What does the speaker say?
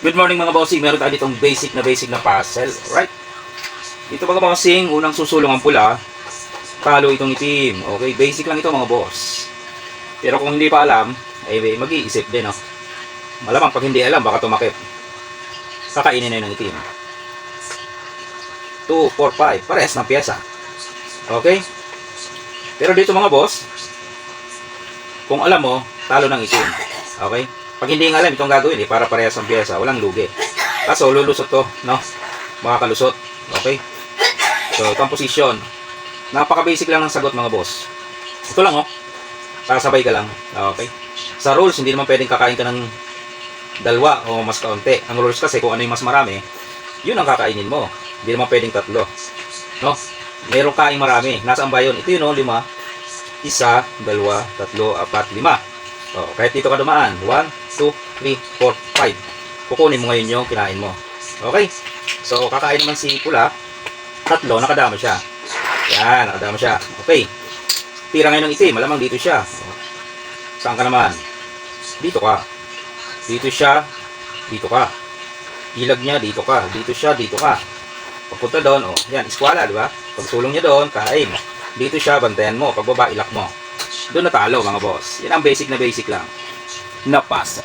Good morning mga bossing. Meron tayo ditong basic na puzzle. Right? Dito mga bossing, unang susulong ang pula, talo itong itim. Okay, basic lang ito mga boss. Pero kung hindi pa alam, ay mag-iisip din, no? Malamang pag hindi alam, baka tumakip. Kakainin na yun ng itim. 2, 4, 5. Parehas ng pyesa. Okay? Pero dito mga boss, kung alam mo, talo ng itim. Okay? Pag hindi nga alam itong gagawin, para parehas ng pyesa, walang lugi. Kaso, lulusot to, no? Makakalusot. Okay? So, itong posisyon. Napaka-basic lang ng sagot mga boss. Ito lang, oh. Sasabay ka lang. Okay? Sa rules, hindi naman pwedeng kakain ka ng dalawa o mas kaunti. Ang rules kasi, kung ano yung mas marami, yun ang kakainin mo. Hindi naman pwedeng tatlo. No? Merong kain marami. Nasaan ba yun? Ito yun, oh, 5. 1, 2, 3, 4, 5. So, kahit dito ka dumaan. 1, 2, 3, 4, 5. Kukunin mo ngayon yung kinain mo. Okay? So, kakain naman si pula. 3, nakadama siya. Yan, nakadama siya. Okay. Tira ngayon ng itim. Malamang dito siya. Saan ka naman? Dito ka. Dito siya. Dito ka. Ilag niya, dito ka. Dito siya, dito ka. Pagpunta doon, oh, yan, iskwala, di ba? Pagsulong niya doon, kain. Dito siya, bantayan mo. Pagbaba, ilak mo. Doon natalo, mga boss. Yan ang basic lang na puzzle.